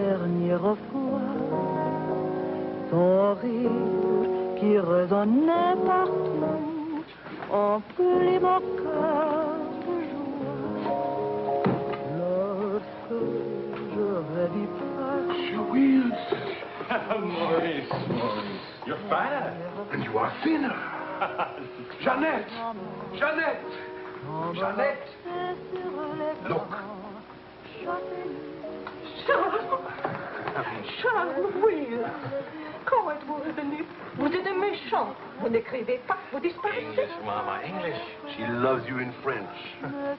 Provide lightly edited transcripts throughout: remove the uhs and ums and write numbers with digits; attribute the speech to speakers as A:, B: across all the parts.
A: dernière fois, ton rire qui résonnait partout, emplit mon cœur de joie. Lorsque je rêvis pas.
B: Julius! Maurice, you're fat. And you are thinner. Jeannette! Jeannette! Jeannette! Look.
C: Charles, oui. Comment êtes-vous revenu? Vous êtes méchant. Vous n'écrivez pas, vous disparaissez.
D: English, Mama, English.
B: She loves you in French.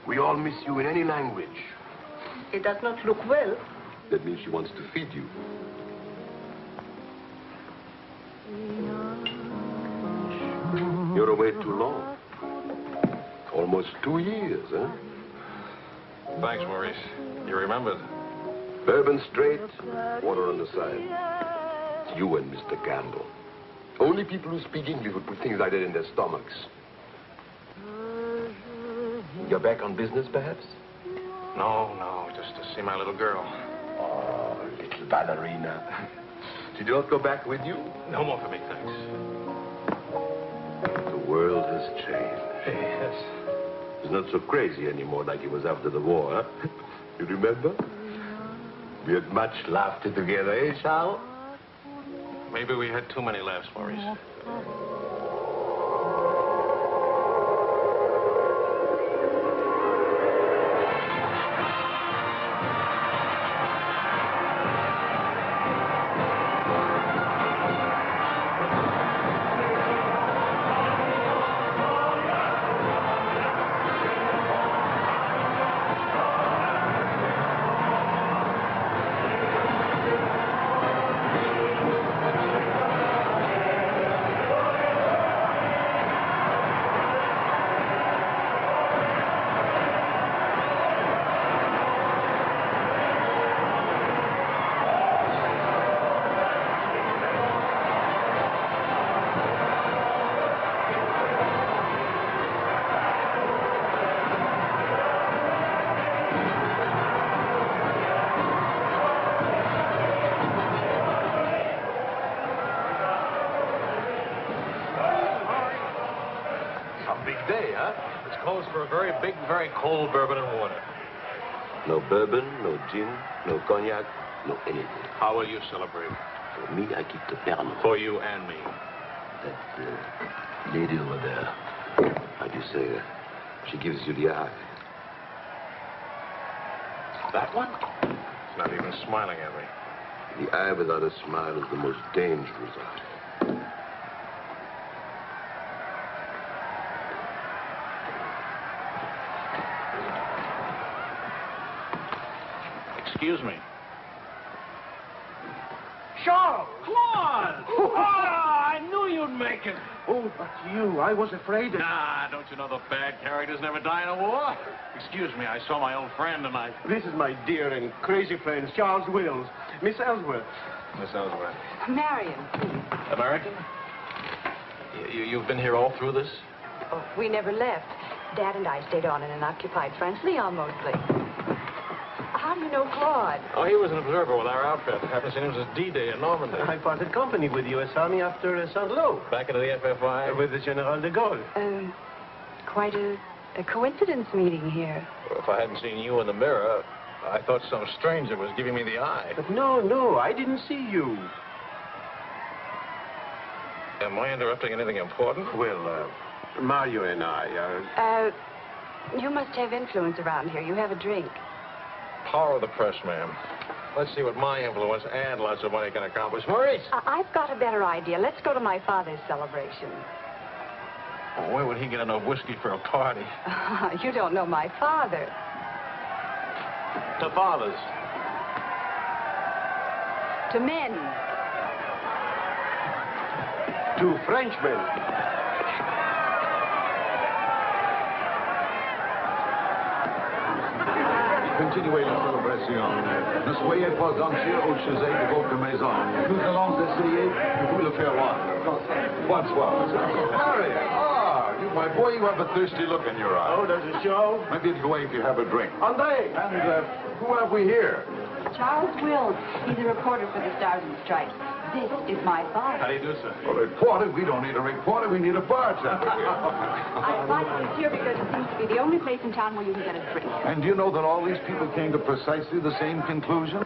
B: We all miss you in any language.
C: It does not look well.
B: That means she wants to feed you. You're away too long. Almost 2 years, huh?
D: Thanks, Maurice. You remembered.
B: Bourbon straight, water on the side. You and Mr. Gamble. Only people who speak English would put things like that in their stomachs. You're back on business, perhaps?
D: No, just to see my little girl.
B: Oh, little ballerina. Did you not go back with you?
D: No more for me, thanks.
B: The world has changed.
D: Yes.
B: It's not so crazy anymore like it was after the war, huh? You remember? We had much laughter together, eh, Charles?
D: Maybe we had too many laughs, Maurice. Very cold bourbon and water.
B: No bourbon, no gin, no cognac, no anything.
D: How will you celebrate?
B: For me, I keep the Pernod.
D: For you and me.
B: That lady over there, how do you say, she gives you the eye.
D: That one? It's not even smiling at me.
B: The eye without a smile is the most dangerous eye.
D: Excuse me.
E: Charles! Claude! Oh, I knew you'd make it. Oh, but you, I was afraid that...
D: Nah, don't you know the bad characters never die in a war? Excuse me, I saw my old friend and I...
E: This is my dear and crazy friend, Charles Wills. Miss Ellsworth.
D: Miss Ellsworth.
C: Marion, please.
D: American? You've been here all through this?
C: Oh, we never left. Dad and I stayed on in an occupied French Leon mostly. How do you know Claude?
D: Oh, he was an observer with our outfit. Haven't seen him since D-Day in Normandy.
E: I parted company with U.S. Army after Saint-Lô.
D: Back into the FFI?
E: With the General de Gaulle.
C: Quite a coincidence meeting here.
D: Well, if I hadn't seen you in the mirror, I thought some stranger was giving me the eye.
E: But no, I didn't see you.
D: Am I interrupting anything important?
E: Well, Mario and I are...
C: You must have influence around here. You have a drink.
D: Power of the press, ma'am. Let's see what my influence and lots of money can accomplish. Maurice!
C: I've got a better idea. Let's go to my father's celebration.
D: Oh, where would he get enough whiskey for a party?
C: You don't know my father.
D: To fathers.
C: To men.
E: To Frenchmen.
F: Continuez la célébration. Ne soyez pas anxieux au sujet de votre maison. Nous allons essayer de vous le faire voir. Bonsoir. Harry! You, my boy, you have a thirsty look in your eye.
E: Oh, there's a show?
F: Maybe it's going to have a drink.
E: André!
F: And who have we here?
C: Charles Wills. He's a reporter for the Stars and Stripes. This is my father.
D: How do you do, sir?
F: A reporter? We don't need a reporter. We need a bartender.
C: I invited you here because it seems to be the only place in town where you can get a drink.
F: And do you know that all these people came to precisely the same conclusion?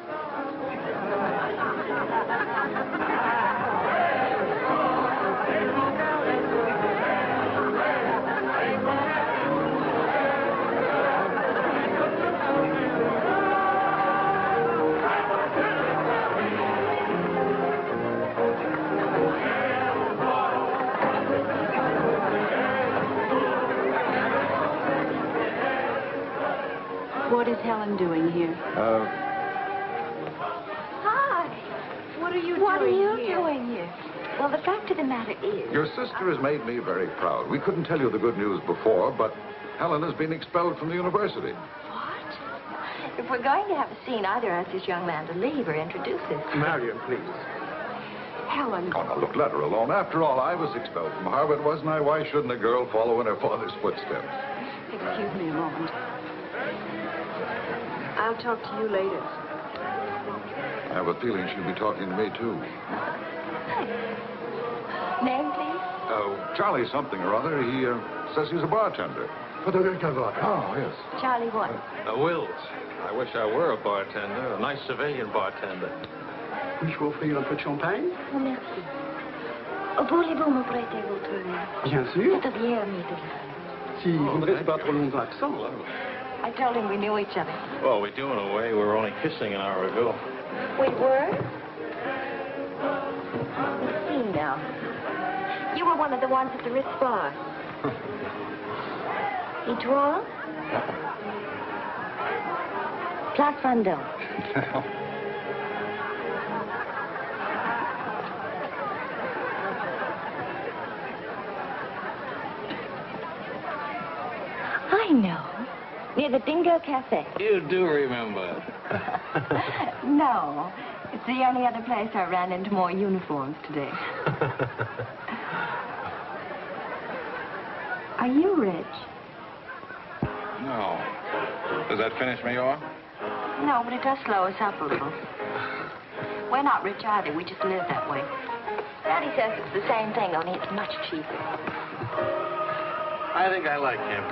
C: What is Helen doing here? Hi. What are you doing here? Well, the fact of the matter is...
F: Your sister has made me very proud. We couldn't tell you the good news before, but Helen has been expelled from the university.
G: What? If we're going to have a scene, either ask this young man to leave or introduce us.
E: Marion, please.
C: Helen.
F: Oh, now, look, let her alone. After all, I was expelled from Harvard, wasn't I? Why shouldn't a girl follow in her father's footsteps?
C: Excuse me a moment. I'll talk to you later.
F: I have a feeling she'll be talking to me, too.
G: Name, please?
F: Charlie something or other. He says he's a bartender. Oh, yes.
G: Charlie what?
D: Wills. I wish I were a bartender, a nice civilian bartender.
E: Puis-je vous offrir un peu de champagne?
G: Oh, merci. Voulez-vous me prêter votre main?
E: Bien sûr.
G: C'est bien, Myrtil.
E: Si vous ne restez pas trop longtemps absent.
G: I told him we knew each other.
D: Well, we do in a way. We were only kissing an hour ago.
G: We were? Let's see now. You were one of the ones at the Ritz bar. You draw? Place Vendôme. I know. Near the Dingo Cafe.
D: You do remember.
G: No. It's the only other place I ran into more uniforms today. Are you rich?
D: No. Does that finish me off?
G: No, but it does slow us up a little. We're not rich either. We just live that way. Daddy says it's the same thing, only it's much cheaper.
D: I think I like him.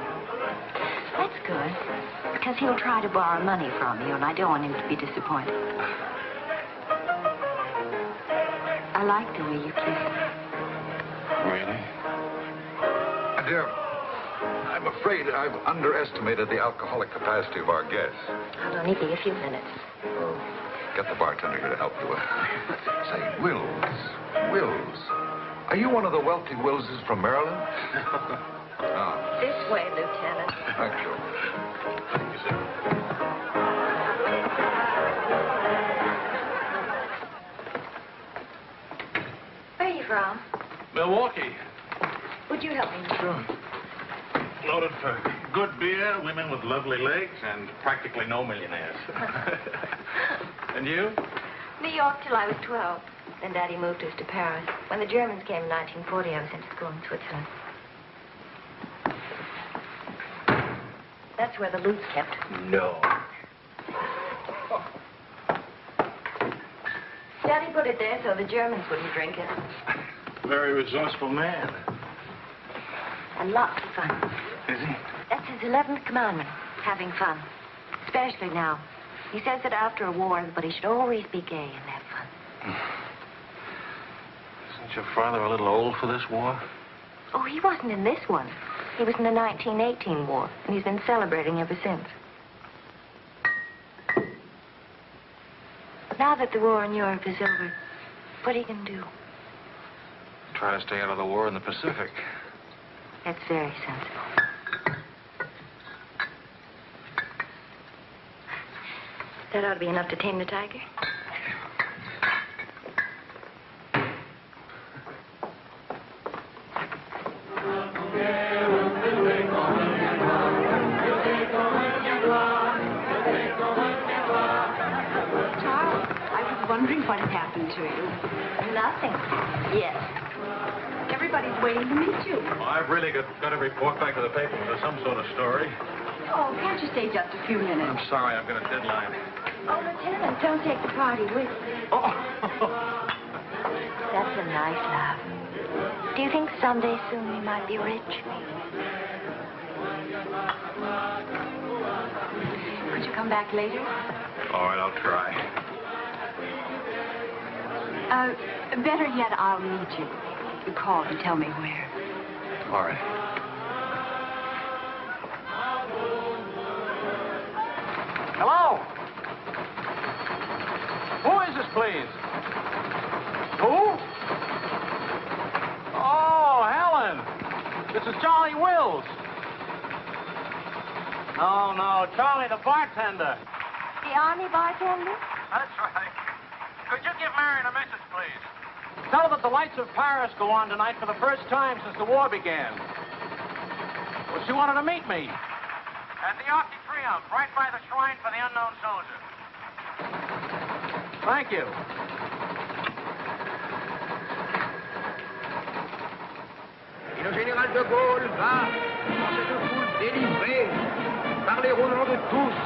G: That's good, because he'll try to borrow money from you, and I don't want him to be disappointed. I like the way you kiss him.
D: Really?
F: Dear, I'm afraid I've underestimated the alcoholic capacity of our guests.
G: I'll only be a few minutes.
F: Get the bartender here to help you. Say, Wills. Are you one of the wealthy Willses from Maryland?
G: This way, Lieutenant.
F: Thank you.
D: Thank you, sir.
G: Where are you from?
D: Milwaukee.
G: Would you help me?
D: Sure. Noted for good beer, women with lovely legs, and practically no millionaires. And you?
G: New York till I was 12. Then Daddy moved us to Paris. When the Germans came in 1940, I was sent to school in Switzerland. That's where the loot's kept.
D: No.
G: Daddy put it there so the Germans wouldn't drink it.
D: Very resourceful man.
G: And lots of fun.
D: Is he?
G: That's his 11th commandment, having fun. Especially now. He says that after a war, everybody should always be gay and have fun.
D: Isn't your father a little old for this war?
G: Oh, he wasn't in this one. He was in the 1918 war, and he's been celebrating ever since. Now that the war in Europe is over, what are you going to do?
D: Try to stay out of the war in the Pacific.
G: That's very sensible. That ought to be enough to tame the tiger.
C: Wondering what had happened to you.
G: Nothing. Yes.
C: Everybody's waiting to meet you.
D: Well, I've really got to report back to the paper for some sort of story.
C: Oh, can't you stay just a few minutes?
D: I'm sorry, I've got a deadline.
G: Oh, Lieutenant, don't take the party with you.
D: Oh.
G: That's a nice laugh. Do you think someday soon we might be rich?
C: Could you come back later?
D: All right, I'll try.
C: Better yet, I'll meet you. You call and tell me where.
D: All right.
E: Hello? Who is this, please? Who? Oh, Helen. This is Charlie Wills. No, Charlie, the bartender.
G: The Army bartender?
E: That's right. Could you give Marion a message, please? Tell her that the lights of Paris go on tonight for the first time since the war began. Well, she wanted to meet me. At the Arc de Triomphe, right by the shrine for the unknown soldier. Thank you.
H: Et le général de Gaulle va, dans cette foule délivrée, parler au nom de tous,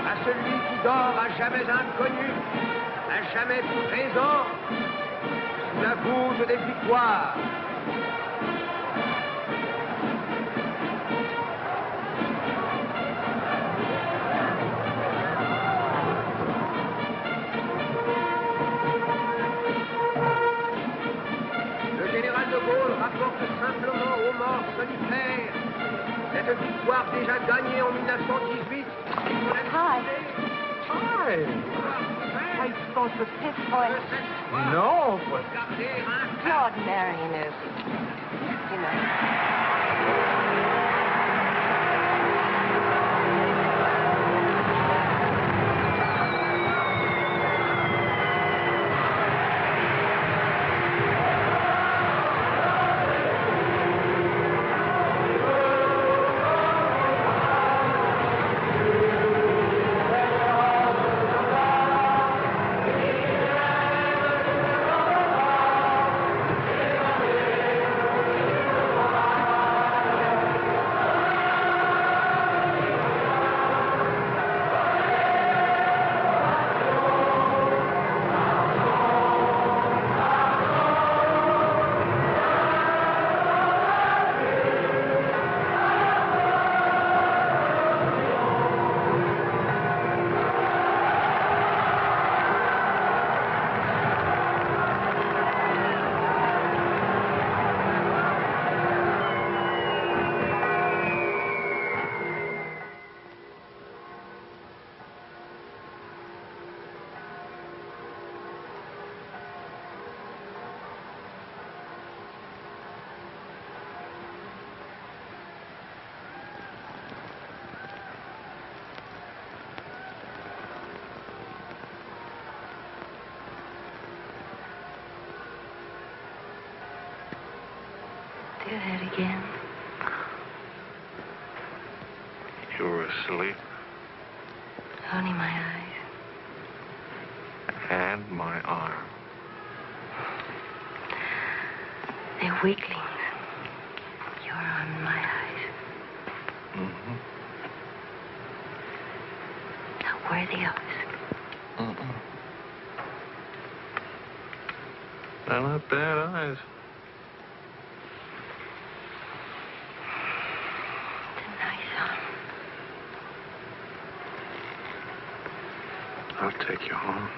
H: à celui qui dort à jamais inconnu, à jamais présent, sous la voûte des victoires. Le général de Gaulle rapporte simplement aux morts solitaires cette victoire déjà gagnée en 1918.
G: Hi.
E: Hi.
G: I spoke with Pittsburgh.
E: No, but...
G: Lord Marion is, you know. Do that again.
D: You were asleep.
G: Only my eyes.
D: And my arm.
G: They're weaklings. You're on my eyes.
D: Mm-hmm.
G: Not worthy of us.
D: Mm-mm. They're not bad eyes. I'll take you home.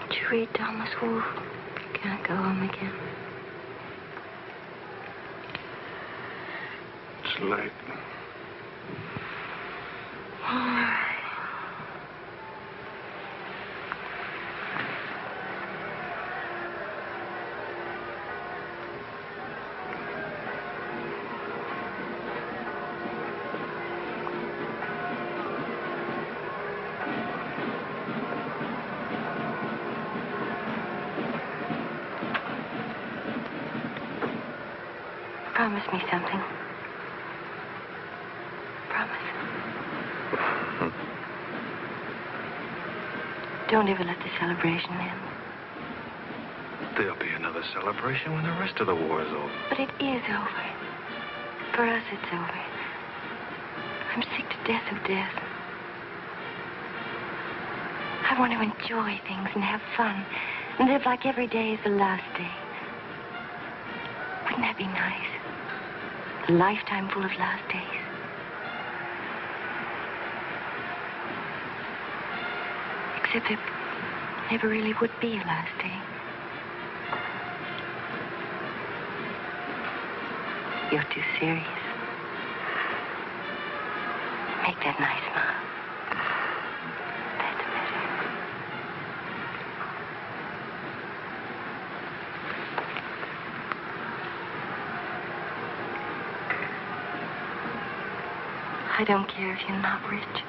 G: Did you read Thomas Wolfe? Can't go home again.
D: It's late.
G: All right. Promise me something. Promise. Don't ever let the celebration end.
D: There'll be another celebration when the rest of the war is over.
G: But it is over. For us, it's over. I'm sick to death of death. I want to enjoy things and have fun and live like every day is the last day. Wouldn't that be nice? A lifetime full of last days. Except there never really would be a last day. You're too serious. Make that nice smile. That's better. I don't care if you're not rich.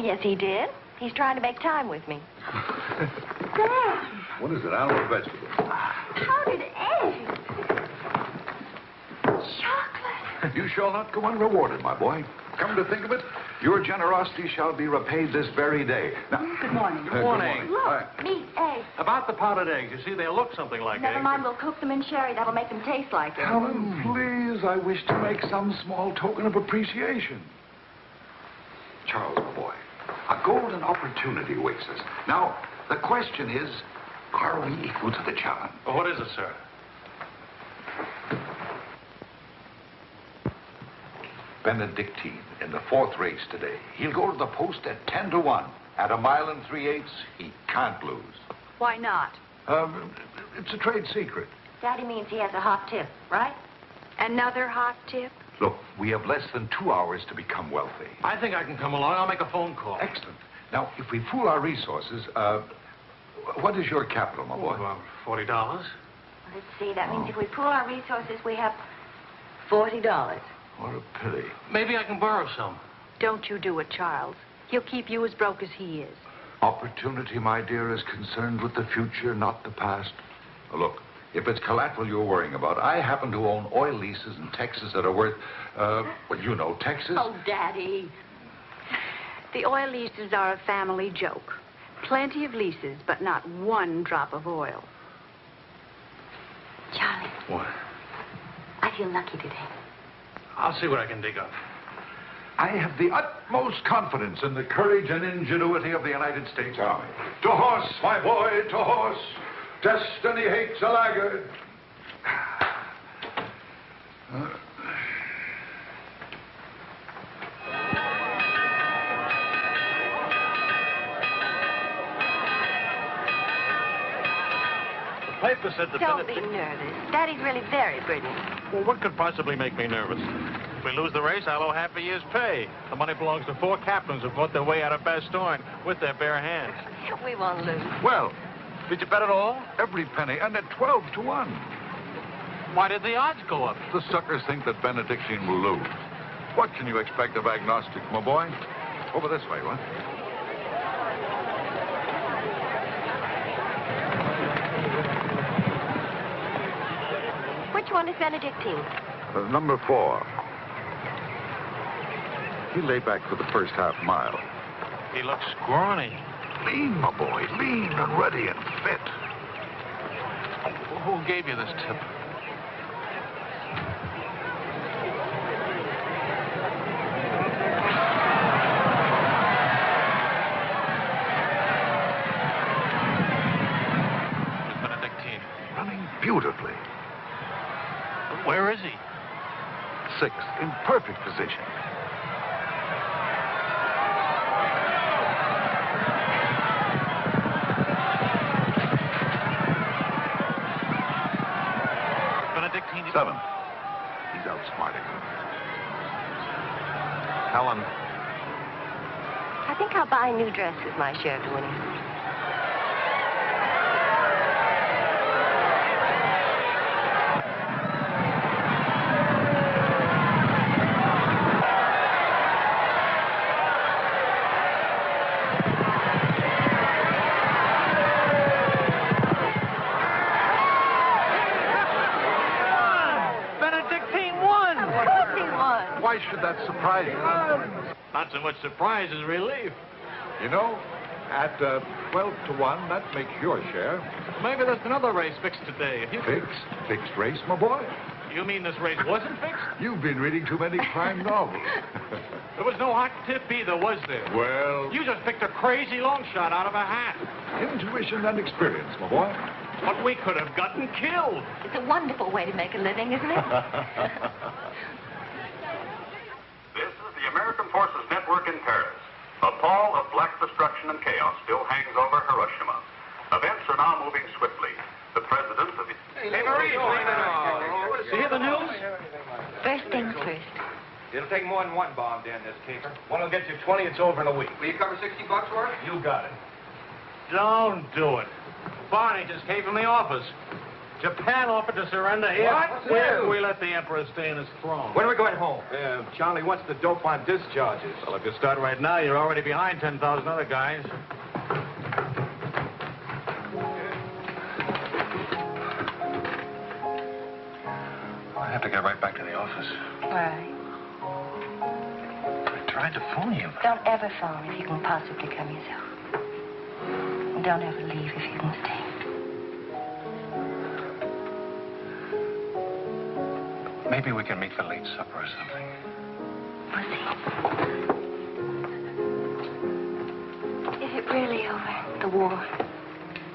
G: Yes, he did. He's trying to make time with me.
F: Sam! What is it, animal or vegetable?
G: Powdered eggs. Chocolate.
F: You shall not go unrewarded, my boy. Come to think of it, your generosity shall be repaid this very day. Now,
C: Good morning.
D: Good morning.
G: Look, meat, eggs.
E: About the powdered eggs, you see, they look something like
G: Never
E: eggs.
G: mind, we'll cook them in sherry. That'll make them taste like it.
F: Helen, please, I wish to make some small token of appreciation. Charles, my boy, a golden opportunity awaits us. Now, the question is, are we equal to the challenge?
E: Well, what is it, sir?
F: Benedictine in the fourth race today. He'll go to the post at 10 to 1. At 1 3/8 he can't lose.
C: Why not?
F: It's a trade secret.
G: Daddy means he has a hot tip, right?
C: Another hot tip?
F: Look, we have less than 2 hours to become wealthy.
E: I think I can come along. I'll make a phone call.
F: Excellent. Now, if we pool our resources, what is your capital, my boy?
E: About $40.
G: Let's see. That means if we pool our resources, we have $40.
F: What a pity.
E: Maybe I can borrow some.
C: Don't you do it, Charles. He'll keep you as broke as he is.
F: Opportunity, my dear, is concerned with the future, not the past. Look, if it's collateral you're worrying about, I happen to own oil leases in Texas that are worth, well, you know, Texas.
C: Oh, Daddy. The oil leases are a family joke. Plenty of leases, but not one drop of oil.
G: Charlie.
E: What?
G: I feel lucky today.
E: I'll see what I can dig up.
F: I have the utmost confidence in the courage and ingenuity of the United States Army. To horse, my boy, to horse. Destiny hates a laggard.
E: The paper said the
G: Don't be nervous. Daddy's really very brilliant.
E: Well, what could possibly make me nervous? If we lose the race, I'll owe half a year's pay. The money belongs to 4 captains who fought their way out of Bastogne with their bare hands.
G: We won't lose.
F: Well,
E: Did you bet it all?
F: every penny, and at 12 to 1.
E: Why did the odds go up?
F: The suckers think that Benedictine will lose. What can you expect of agnostics, my boy? Over this way, what?
G: Which one is Benedictine?
F: Number 4. He lay back for the first half mile.
E: He looks scrawny.
F: Lean, my boy, lean and ready and fit.
E: Who gave you this tip? Miss Benedictine.
F: Running beautifully.
E: Where is he?
F: 6th, in perfect position.
E: Benedictine.
F: 7th. He's outsmarting him.
E: Helen.
G: I think I'll buy a new dress with my share of winning.
F: why should that surprise you?
E: Not so much surprise as relief.
F: You know, at 12 to 1, that makes your share.
E: Maybe there's another race fixed today. If you
F: Fixed? Fixed race, my boy?
E: You mean this race wasn't fixed?
F: You've been reading too many crime novels.
E: There was no hot tip either, was there?
F: Well,
E: You just picked a crazy long shot out of a hat.
F: intuition and experience, my boy.
E: But we could have gotten killed.
G: It's a wonderful way to make a living, isn't it?
I: This is the American Forces Network in Paris. A pall of black destruction and chaos still hangs over Hiroshima. Events are now moving swiftly. The president of the...
H: Hey, Marie,
E: You hear the news?
G: First things first.
H: It'll take more than one bomb down this caper.
E: One will get you 20. It's over in a week.
H: Will you cover $60 for it?
E: You got it. Don't do it. Barney just came from the office. Japan offered to surrender here.
H: What?
E: If we let the emperor stay in his throne.
H: When are we going home?
E: Charlie wants the dope on discharges. Well, if you start right now, you're already behind 10,000 other guys.
D: I have to get right back to the office.
G: Why?
D: I tried to phone you.
G: Don't ever phone if you can possibly come yourself. And don't ever leave if you can stay.
D: Maybe we can meet for late supper or something.
G: We'll see. Is it really over, the war?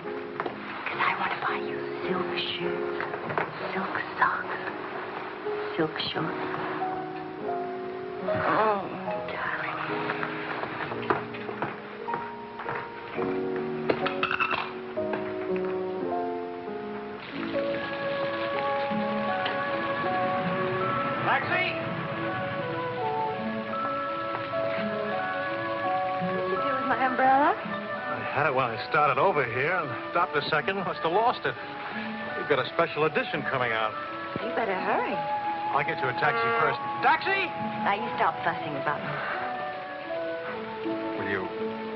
G: Because I want to buy you silk shirts, silk socks, silk shorts. Oh, darling.
E: Taxi!
G: What did you do with my umbrella?
E: I had it when I started over here and stopped a second. Must have lost it. We've got a special edition coming out.
G: You better hurry.
E: I'll get you a taxi first. Taxi!
G: Now, you stop fussing about me.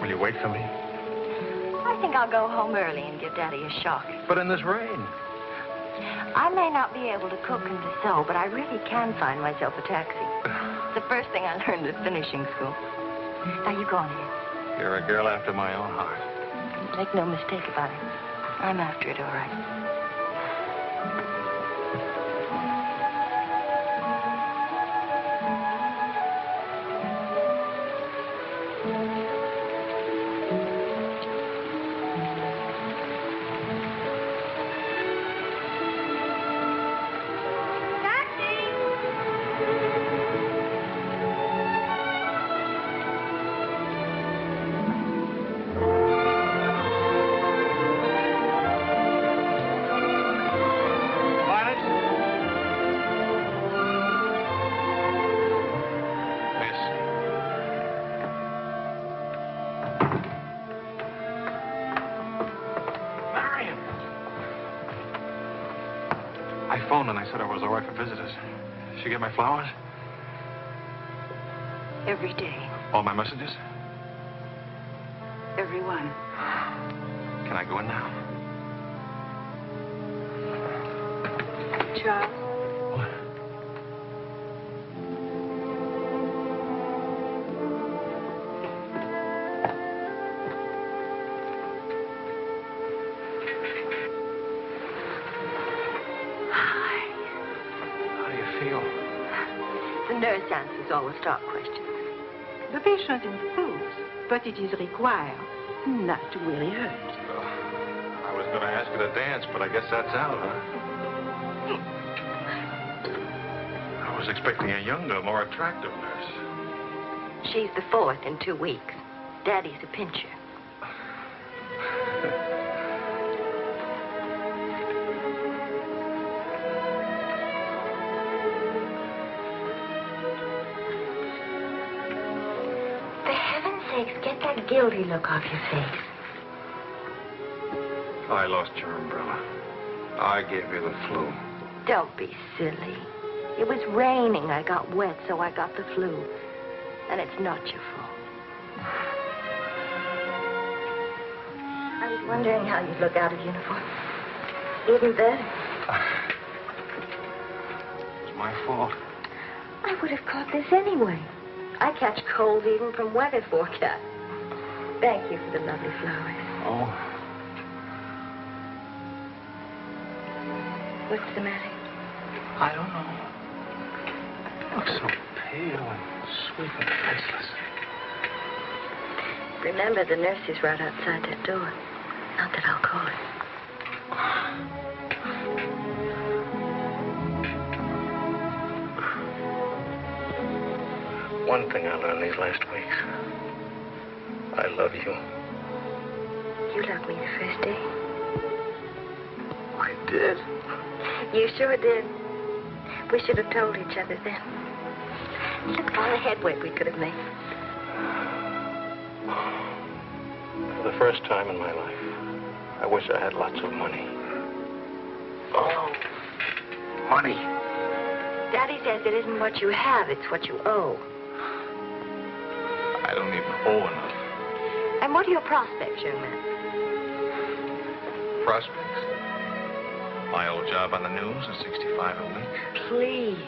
D: Will you wait for me?
G: I think I'll go home early and give Daddy a shock.
E: But in this rain.
G: I may not be able to cook and to sew, but I really can find myself a taxi. It's the first thing I learned at finishing school. Now, you go on ahead.
E: You're a girl after my own heart.
G: Make no mistake about it. I'm after it, all right.
D: I phoned and I said I was all right for visitors. Did she get my flowers?
C: Every day.
D: All my messages?
C: Every one.
D: Can I go in now?
C: Charles?
D: What? How do you feel?
G: The nurse answers all the stock questions.
C: The patient improves, but it is required not to really hurt.
D: I was going to ask her to dance, but I guess that's out, huh? I was expecting a younger, more attractive nurse.
G: She's the fourth in 2 weeks. Daddy's a pincher. For heaven's sakes, get that guilty look off your face.
D: I lost your umbrella. I gave you the flu.
G: Don't be silly. It was raining. I got wet, so I got the flu. And it's not your fault. I was wondering how you'd look out of uniform. Even better.
D: It's my fault.
G: I would have caught this anyway. I catch colds even from weather forecast. Thank you for the lovely flowers.
D: Oh.
G: What's the matter?
D: I don't know. You look so pale and sweet and faceless.
G: Remember, the nurse is right outside that door. Not that I'll call her.
D: One thing I learned these last weeks. I love you.
G: You loved me the first day.
D: I did.
G: You sure did. We should have told each other then. Look at all the headway we could have made.
D: For the first time in my life, I wish I had lots of money. Oh, money.
G: Daddy says it isn't what you have, it's what you owe.
D: I don't even owe enough.
G: And what are your prospects, young man?
D: Prospects? My old job on the news at $65 a week.
G: Please.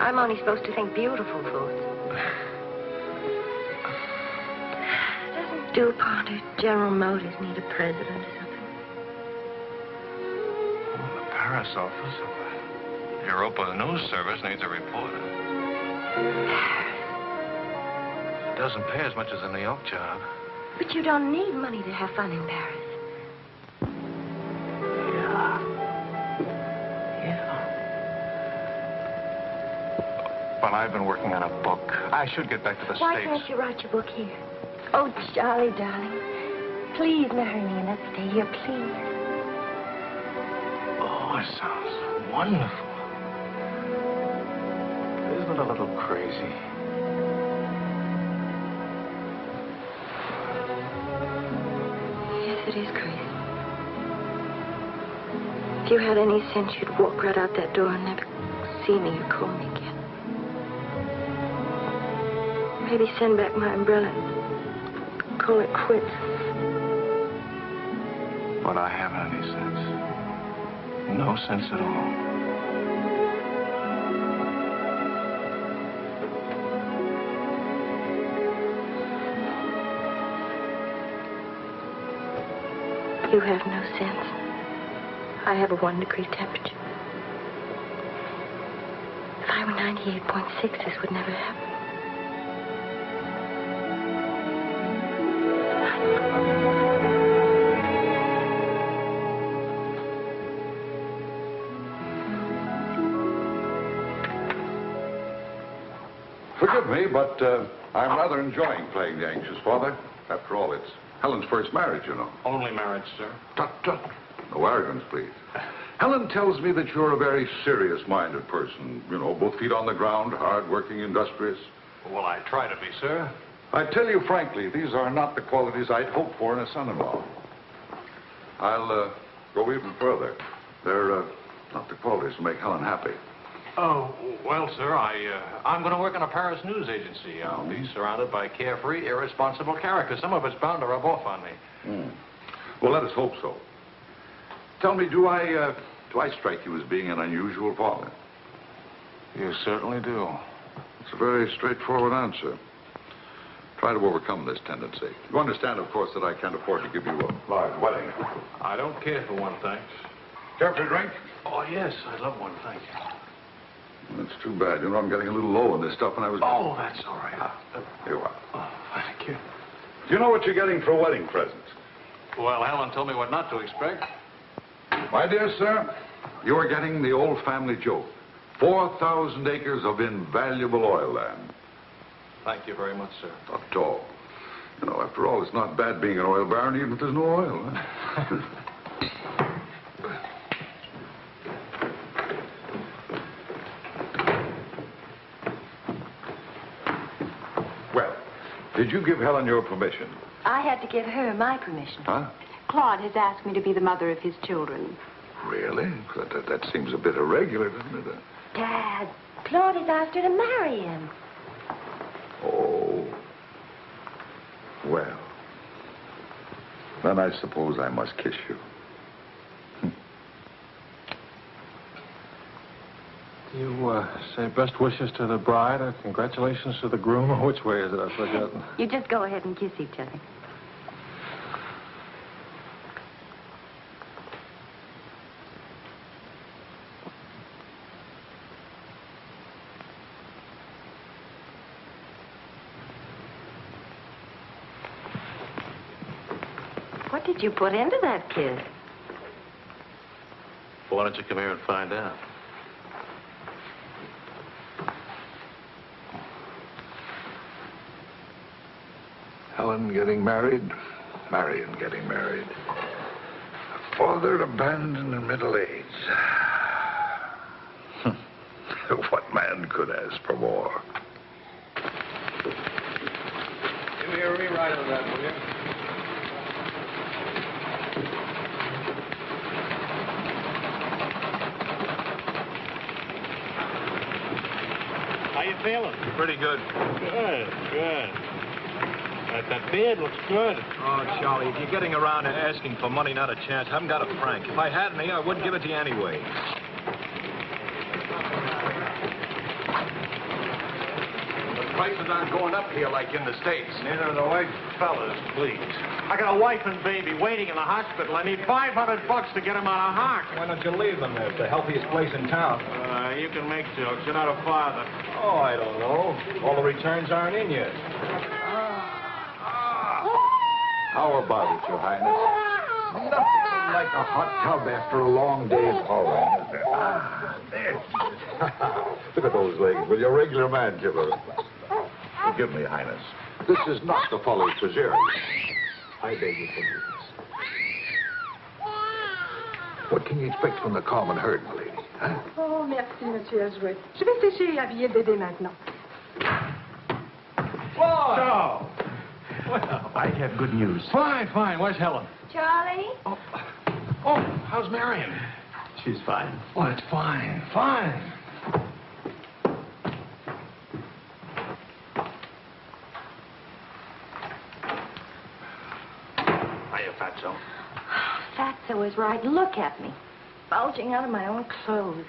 G: I'm only supposed to think beautiful thoughts. Doesn't DuPont or General Motors need a president or something?
D: Oh, the Paris office of the Europa News Service needs a reporter. It doesn't pay as much as a New York job.
G: But you don't need money to have fun in Paris.
D: But I've been working on a book. I should get back to the
G: Why
D: States.
G: can't you write your book here? Oh, Charlie, darling. Please marry me and let's stay here, please.
D: Oh, it sounds wonderful. Isn't it a little crazy?
G: Yes, it is crazy. If you had any sense, you'd walk right out that door and never see me or call me again. Maybe send back my umbrella and call it quits.
D: But I haven't any sense. No sense at all.
G: You have no sense. I have a 1 degree temperature. If I were 98.6, this would never happen.
F: Forgive me, but I'm rather enjoying playing the anxious father. After all, it's Helen's first marriage, you know.
E: Only marriage, sir.
F: Tut, tut. No arrogance, please. Helen tells me that you're a very serious-minded person. You know, both feet on the ground, hard-working, industrious.
E: Well, I try to be, sir.
F: I tell you frankly, these are not the qualities I'd hope for in a son-in-law. I'll go even further. They're not the qualities to make Helen happy.
E: Oh, well, sir, I'm going to work in a Paris news agency. I'll be surrounded by carefree, irresponsible characters. Some of it's bound to rub off on me.
F: Well, let us hope so. Tell me, do I strike you as being an unusual father?
D: You certainly do.
F: It's a very straightforward answer. Try to overcome this tendency. You understand, of course, that I can't afford to give you a large wedding.
E: I don't care for one, thanks.
F: Care for a drink?
E: Oh, yes, I'd love one, thank you.
F: That's too bad. You know, I'm getting a little low on this stuff, and I was...
E: Oh, that's all right.
F: Here you are.
E: Oh, thank you.
F: Do you know what you're getting for a wedding present?
E: Well, Helen told me what not to expect.
F: My dear sir, you are getting the old family joke. 4,000 acres of invaluable oil land.
E: Thank you very much, sir.
F: Not at all. You know, after all, it's not bad being an oil baron, even if there's no oil. Huh? Well, did you give Helen your permission?
C: I had to give her my permission.
F: Huh?
C: Claude has asked me to be the mother of his children.
F: Really? That seems a bit irregular, doesn't it?
G: Dad, Claude has asked her to marry him.
F: Oh. Well. Then I suppose I must kiss you.
D: You say best wishes to the bride or congratulations to the groom, or which way is it? I've forgotten.
G: You just go ahead and kiss each other. What did you put into that kiss?
D: Why don't you come here and find out?
F: Helen getting married, Marion getting married. A father abandoned in middle age. What man could ask for more?
D: Give me a rewrite of that, will you?
E: How you feeling?
D: Pretty good.
E: Good, good. That beard looks good.
J: Oh, Charlie, if you're getting around to asking for money, not a chance. I haven't got a franc. If I had any, I wouldn't give it to you anyway.
D: The prices aren't going up here like in the States.
E: Neither are the white fellas, please. I got a wife and baby waiting in the hospital. I need $500 to get them out of Hawk.
J: Why don't you leave them there? It's the healthiest place in town.
E: You can make jokes. You're not a father.
J: Oh, I don't know. All the returns aren't in yet.
F: How about it, Your Highness? Nothing like a hot tub after a long day of hauling, is there? Ah, there. Look at those legs. Well, you're a regular man, Kipper. Forgive me, Highness. This is not the folly Fitzgerald. I beg your forgiveness. What can you expect from the common herd, my lady? Huh?
C: Oh, merci, Monsieur Azuet. Je vais sécher et habiller le bébé maintenant.
E: Whoa!
J: Well, I have good news.
E: Fine, fine. Where's Helen?
G: Charlie?
E: Oh, how's Marion?
J: She's fine.
E: Oh, it's fine, fine. Hiya, Fatso.
G: Fatso is right. Look at me. Bulging out of my own clothes.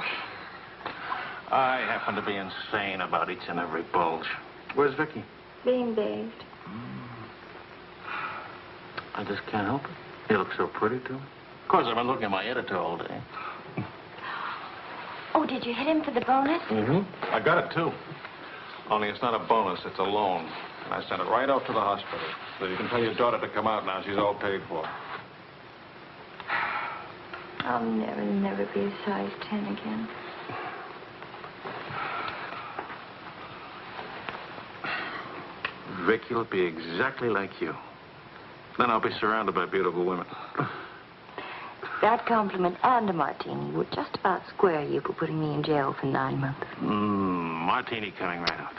E: I happen to be insane about each and every bulge. Where's Vicky?
G: Being bathed.
E: I just can't help it. You look so pretty, too. Of course, I've been looking at my editor all day.
G: Oh, did you hit him for the bonus?
E: Mm-hmm. I got it, too. Only it's not a bonus, it's a loan. And I sent it right out to the hospital. So you can tell your daughter to come out now. She's all paid for.
G: I'll never be a size 10 again.
E: Vicky will be exactly like you. Then I'll be surrounded by beautiful women.
G: That compliment and a martini would just about square you for putting me in jail for 9 months.
E: Martini coming right out.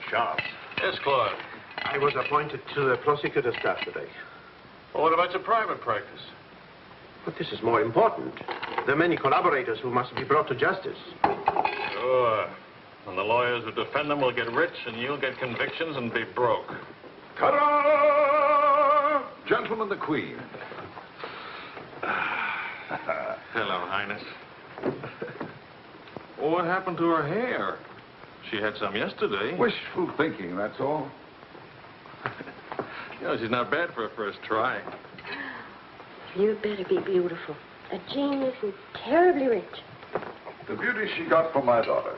K: Charles.
E: Yes, Claude.
K: I was appointed to the prosecutor's staff today.
E: Well, what about your private practice?
K: But this is more important. There are many collaborators who must be brought to justice.
E: Sure. And the lawyers who defend them will get rich, and you'll get convictions and be broke.
F: Ta-da! Gentlemen, the Queen.
E: Hello, Highness. Well, what happened to her hair? She had some yesterday.
F: Wishful thinking, that's all.
E: You know, she's not bad for a first try.
G: You'd better be beautiful. A genius and terribly rich.
F: The beauty she got from my daughter.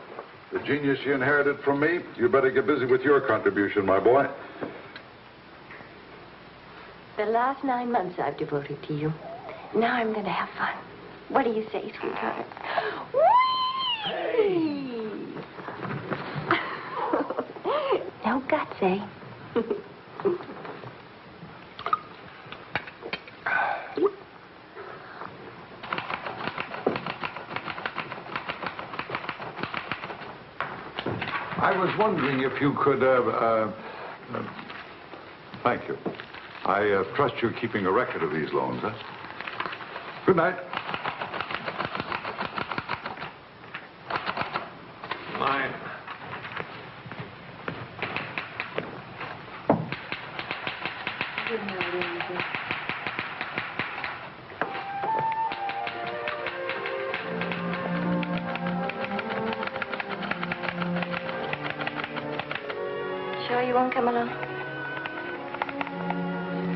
F: The genius she inherited from me. You better get busy with your contribution, my boy.
G: The last 9 months I've devoted to you. Now I'm going to have fun. What do you say, sweetheart? Whee! No guts, eh?
F: I was wondering if you could, thank you. I trust you're keeping a record of these loans, huh? Good night.
G: Good night, Eva. Sure you won't come along?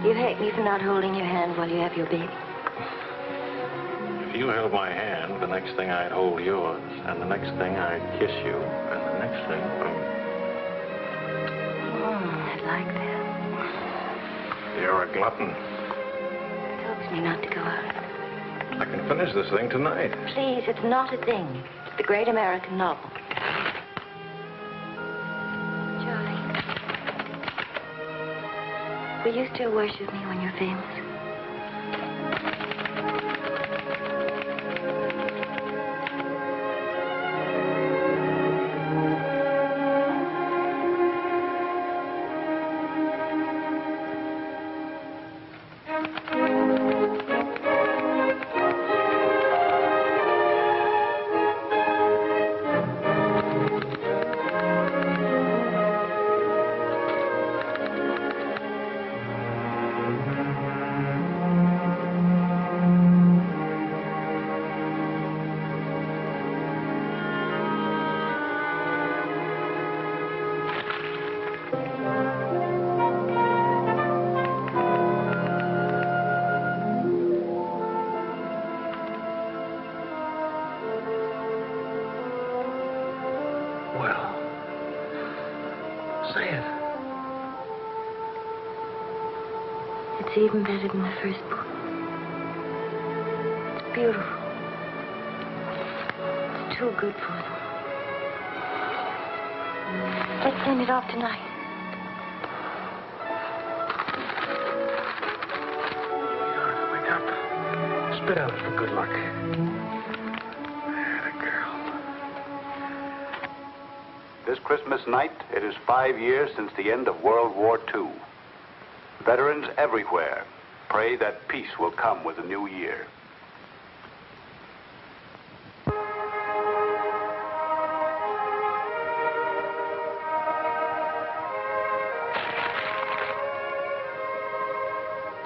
G: You hate me for not holding your hand while you have your baby.
D: If you held my hand, the next thing I'd hold yours, and the next thing I'd kiss you, and the next thing...
G: I'd like that.
D: You're a glutton.
G: It helps me not to go out.
D: I can finish this thing tonight.
G: Please, it's not a thing. It's the great American novel. Charlie, will you still worship me when you're famous? It's even better than the first book. It's beautiful. It's too good for them. Let's send it off tonight.
D: Wake up. Spit out for good luck. That girl.
L: This Christmas night, it is 5 years since the end of World War II. Veterans everywhere pray that peace will come with the new year.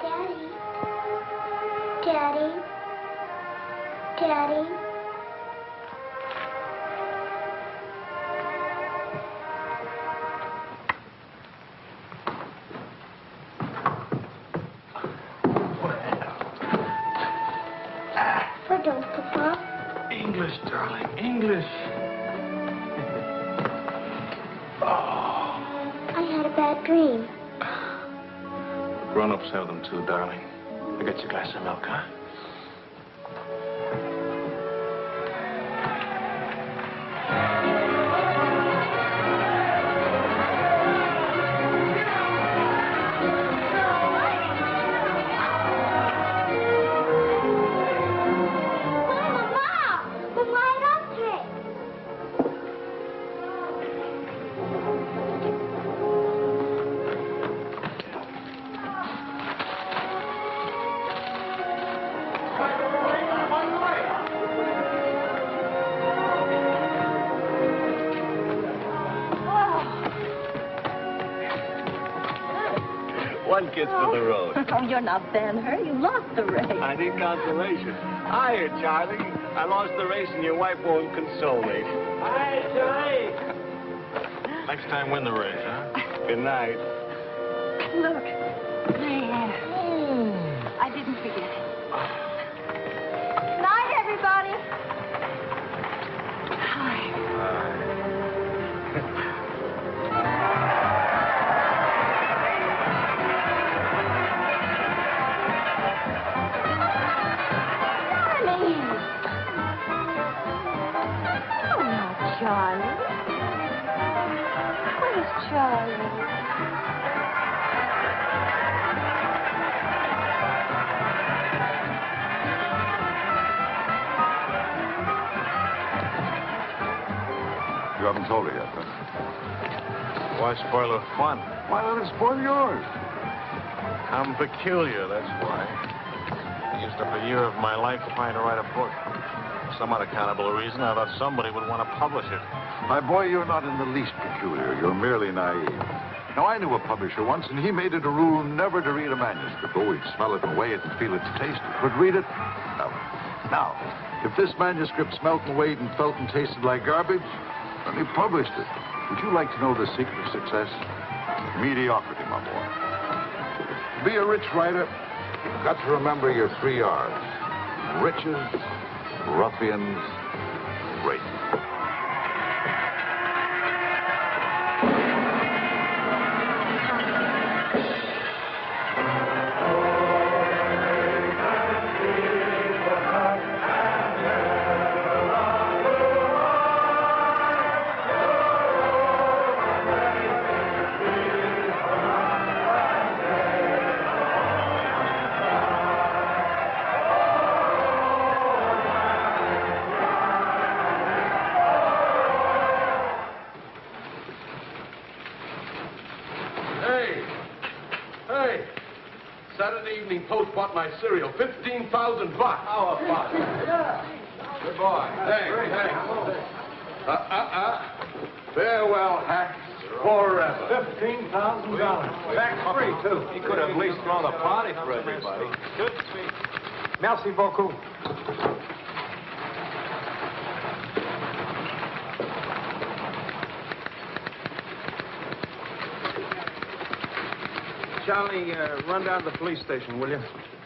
M: Daddy. Daddy. Daddy.
D: English, darling, English.
M: I had a bad dream.
D: Grown-ups have them too, darling. I'll get you a glass of milk, huh?
J: One kiss for the road.
C: Oh, you're not Ben-Hur. You lost the race.
J: I need consolation. Hiya, Charlie. I lost the race and your wife won't console me.
E: Hi, Charlie.
D: Next time, win the race, huh?
J: Good night.
C: Look. There. I didn't forget it. Night, everybody. Hi. Charlie? Where's Charlie?
F: You haven't told her yet, huh?
D: Why spoil her fun?
F: Why let it spoil yours?
D: I'm peculiar, that's why. I used up a year of my life trying to write a book. For some unaccountable reason, I thought somebody would want to publish it.
F: My boy, you're not in the least peculiar. You're merely naive. Now, I knew a publisher once, and he made it a rule never to read a manuscript. Oh, he'd smell it and weigh it and feel its taste, but read it, no. Now, if this manuscript smelt and weighed and felt and tasted like garbage, then he published it. Would you like to know the secret of success? Mediocrity, my boy. To be a rich writer, you've got to remember your 3 R's. Riches, ruffians, rape.
N: Post bought my cereal, $15,000. How about it? Yeah. Good boy. Hey. Farewell, hacks, forever.
E: $15,000. Tax-free, too.
J: He could have at least thrown a party for everybody.
E: Good speech. Merci beaucoup. Charlie, run down to the police station, will you?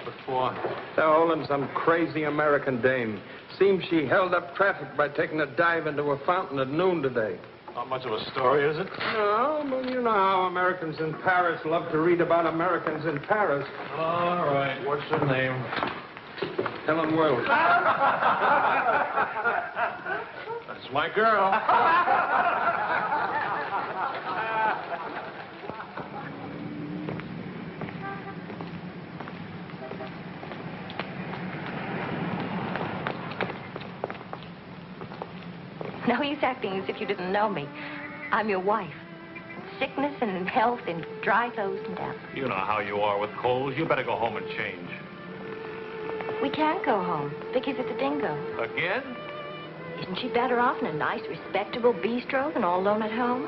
J: What for?
E: They're holding some crazy American dame. Seems she held up traffic by taking a dive into a fountain at noon today.
J: Not much of a story, is it?
E: No, but you know how Americans in Paris love to read about Americans in Paris.
J: All right. What's her name?
E: Helen Wells.
J: That's my girl.
G: No use acting as if you didn't know me. I'm your wife. In sickness and in health, in dry clothes and death.
D: You know how you are with colds. You better go home and change.
G: We can't go home. Vicky's at the Dingo.
D: Again?
G: Isn't she better off in a nice, respectable bistro than all alone at home?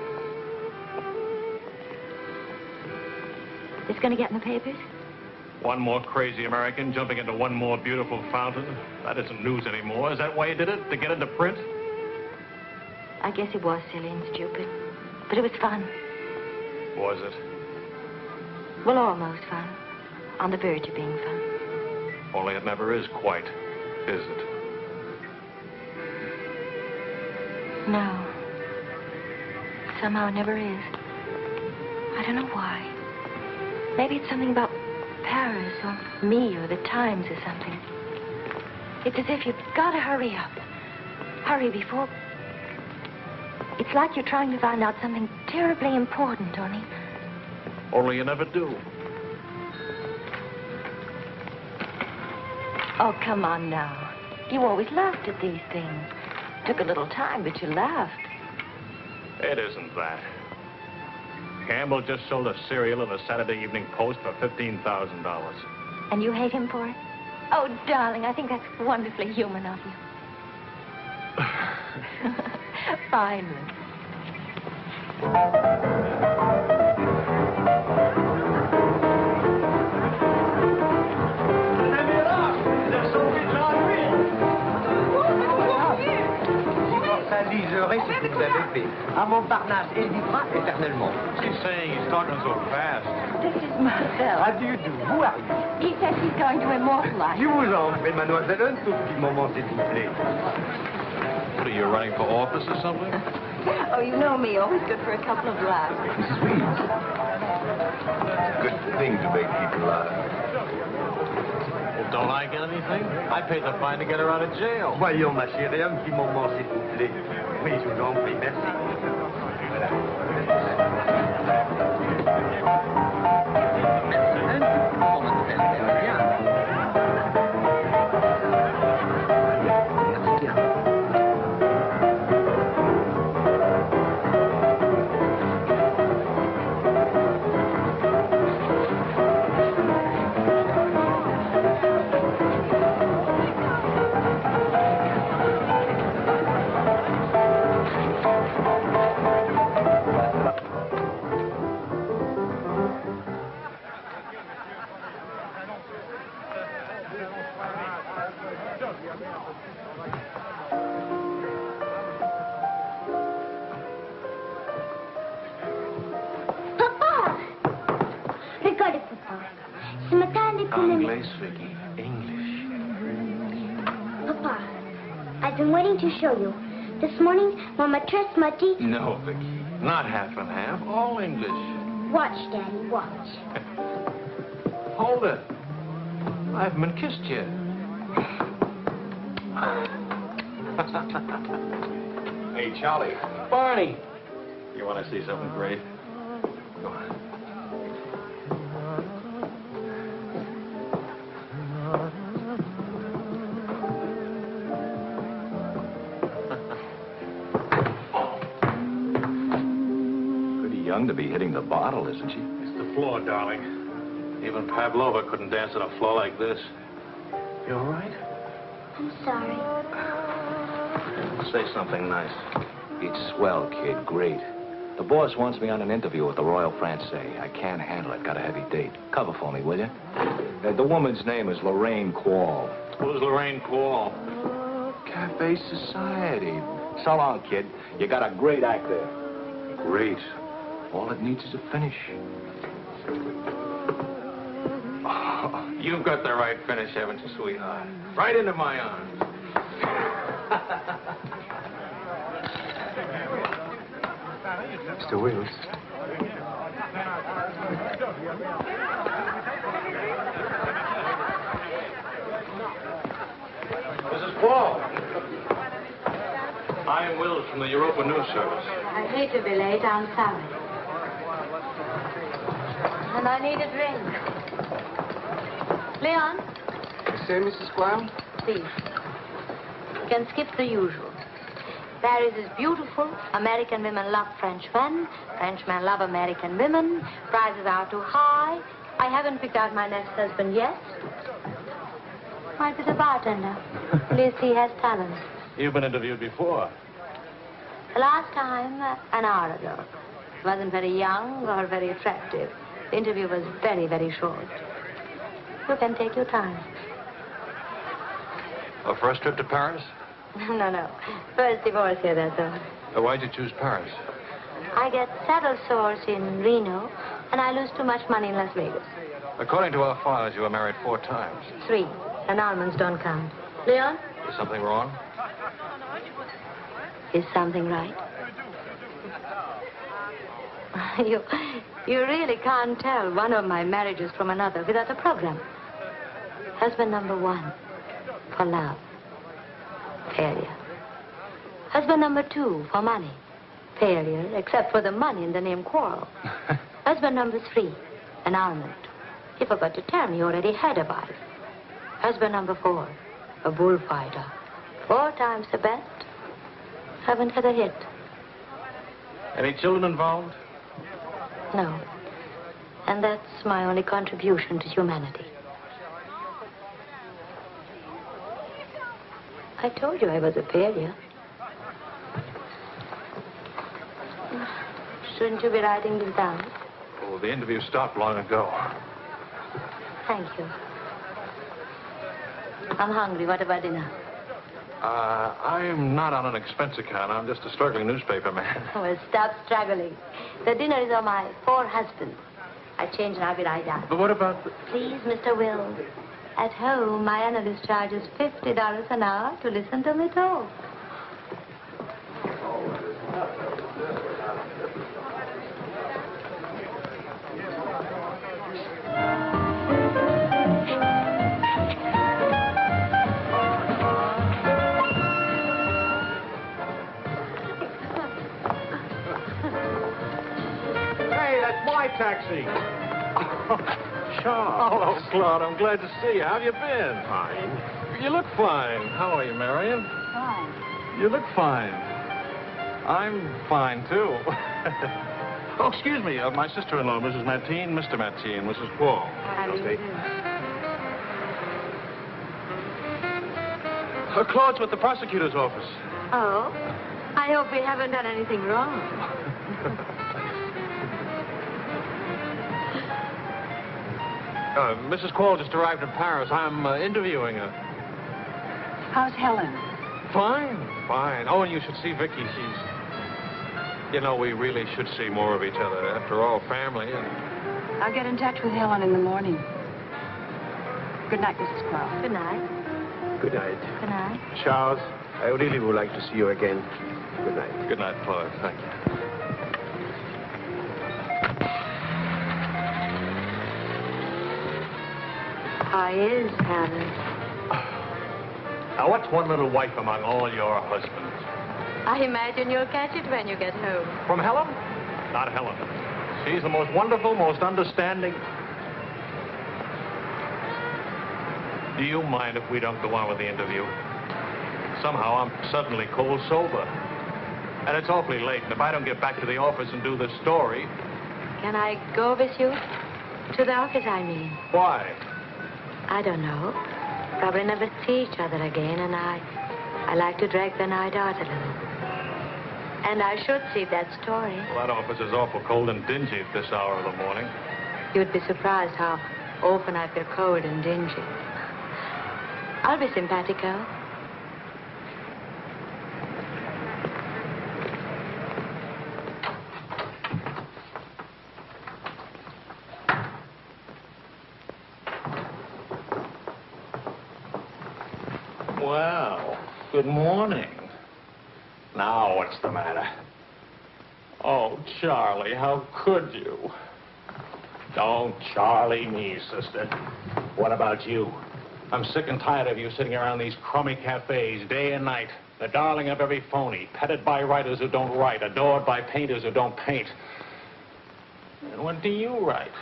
G: This gonna get in the papers?
D: One more crazy American jumping into one more beautiful fountain. That isn't news anymore. Is that why you did it? To get into print?
G: I guess it was silly and stupid. But it was fun.
D: Was it?
G: Well, almost fun. On the verge of being fun.
D: Only it never is quite, is it?
G: No. Somehow it never is. I don't know why. Maybe it's something about Paris or me or the Times or something. It's as if you've got to hurry up. Hurry before... It's like you're trying to find out something terribly important, Tony.
D: Only you never do.
G: Oh, come on now. You always laughed at these things. Took a little time, but you laughed.
D: It isn't that. Campbell just sold a cereal in the Saturday Evening Post for $15,000.
G: And you hate him for it? Oh, darling, I think that's wonderfully human of you. Finally.
H: Liserez ce que vous avez fait. À Montparnasse, elle vivra éternellement.
J: She's saying he's talking so fast.
G: This is Marcel.
H: How do you do? Who are you?
G: He says he's going to immortalize.
H: Je vous en prie, mademoiselle, un tout petit moment, s'il vous plaît.
J: What, are you running for office or something?
G: Oh, you know me, always good for a couple of laughs.
B: Mrs. Reed. It's a good thing to make people laugh.
J: Well, don't I get anything? I paid the fine to get her out of jail.
H: Voyons, ma chérie, un petit moment, s'il vous plaît. Oui, je vous en prie, merci. Voilà. Un petit moment, mademoiselle, bien.
M: English,
J: Vicky. English.
M: Papa, I've been waiting to show you. This morning, Mama trust my teeth.
J: No, Vicky. Not half and half. All English.
M: Watch, Daddy, watch.
J: Hold it. I haven't been kissed yet. Hey, Charlie.
E: Barney.
J: You want to see something great? Go on. Pretty young to be hitting the bottle, isn't she?
D: It's the floor, darling. Even Pavlova couldn't dance on a floor like this.
J: You all right?
M: I'm sorry.
J: Say something nice. It's swell, kid. Great. The boss wants me on an interview with the Royal Francais. I can't handle it. Got a heavy date. Cover for me, will you? The woman's name is Lorraine Quall.
D: Who's Lorraine Quall?
J: Cafe Society. So long, kid. You got a great act there. Great. All it needs is a finish.
D: Oh, you've got the right finish, haven't you, sweetheart? Right into my arms.
B: Mr. Wills.
D: Mrs. Paul. I am Wills from the Europa News Service.
G: I hate to be late. I'm sorry. And I need a drink. Leon?
K: You say, Mrs. Squire?
G: Please. You can skip the usual. Paris is beautiful. American women love Frenchmen. Frenchmen love American women. Prices are too high. I haven't picked out my next husband yet. Might be the bartender. At least he has talent.
D: You've been interviewed before.
G: The last time, an hour ago. He wasn't very young or very attractive. The interview was very, very short. You can take your time.
J: A first trip to Paris?
G: No. First divorce here, that's all.
J: Why'd you choose Paris?
G: I get saddle sores in Reno, and I lose too much money in Las Vegas.
J: According to our files, you were married 4 times.
G: 3. Annulments don't count. Leon?
J: Is something wrong?
G: Is something right? You really can't tell one of my marriages from another without a program. Husband number 1, for love. Failure. Husband number 2, for money. Failure, except for the money in the name quarrel. Husband number 3, annulment. He forgot to tell me he already had a wife. Husband number 4, a bullfighter. 4 times the bet. Haven't had a hit.
D: Any children involved?
G: No. And that's my only contribution to humanity. I told you I was a failure. Shouldn't you be writing this down?
D: Oh, the interview stopped long ago.
G: Thank you. I'm hungry. What about dinner?
D: I'm not on an expense account. I'm just a struggling newspaper man.
G: Well, stop struggling. The dinner is on my 4 husbands. I change and I'll be right down.
D: But what about...
G: Please, Mr. Wills. At home, my analyst charges $50 an hour to listen to me talk.
E: Hey, that's my taxi.
D: Charles. Hello, Claude. I'm glad to see you. How have you been? Fine. You look fine. How are you, Marion?
C: Fine.
D: You look fine. I'm fine, too. Oh, excuse me. My sister-in-law, Mrs. Mateen, Mr. Mateen, Mrs. Paul.
C: How do you do?
D: Claude's with the prosecutor's office.
G: Oh? I hope we haven't done anything wrong.
D: Mrs. Quall just arrived in Paris. I'm interviewing her.
C: How's Helen?
D: Fine. Oh, and you should see Vicky. She's... You know, we really should see more of each other. After all, family and...
C: I'll get in touch with Helen in the morning. Good night, Mrs. Crowe.
G: Good night.
K: Good night.
G: Good night.
K: Charles, I really would like to see you again. Good night.
D: Good night, Claude. Thank you.
G: How is Helen?
D: Now, what's one little wife among all your husbands?
G: I imagine you'll catch it when you get home.
D: From Helen? Not Helen. She's the most wonderful, most understanding. Do you mind if we don't go on with the interview? Somehow I'm suddenly cold sober. And it's awfully late, and if I don't get back to the office and do the story...
G: Can I go with you? To the office, I mean.
D: Why?
G: I don't know. Probably never see each other again, and I like to drag the night out a little. And I should see that story.
D: Well, that office is awful cold and dingy at this hour of the morning.
G: You'd be surprised how often I feel cold and dingy. I'll be simpatico.
D: Well, good morning. Now, what's the matter? Oh, Charlie, how could you? Don't Charlie me, sister. What about you? I'm sick and tired of you sitting around these crummy cafes day and night, the darling of every phony, petted by writers who don't write, adored by painters who don't paint. And what do you write?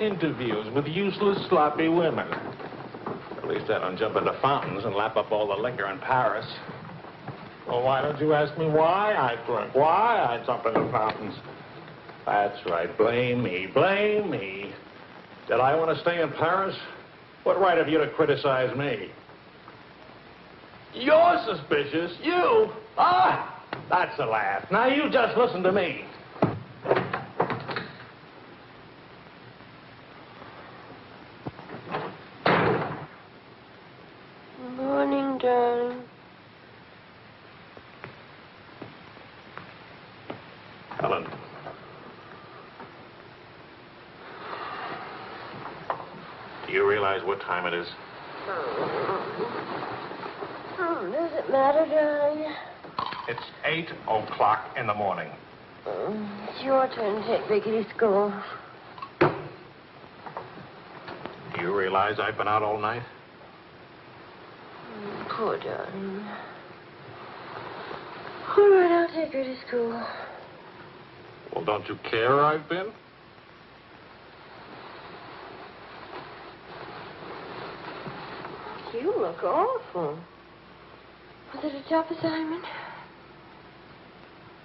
D: Interviews with useless, sloppy women. At least I don't jump into fountains and lap up all the liquor in Paris. Well, why don't you ask me why I drink? Why I jump into fountains? That's right. Blame me. Blame me. Did I want to stay in Paris? What right have you to criticize me? You're suspicious. You? Ah! That's a laugh. Now you just listen to me.
M: Morning, darling.
D: Helen. Do you realize what time it is?
M: Does it matter, darling?
D: It's 8 o'clock in the morning.
M: It's your turn to take Vicky to school.
D: Do you realize I've been out all night?
M: Poor darling. All right, I'll take her to school.
D: Well, don't you care where I've been?
M: You look awful. Was it a tough assignment?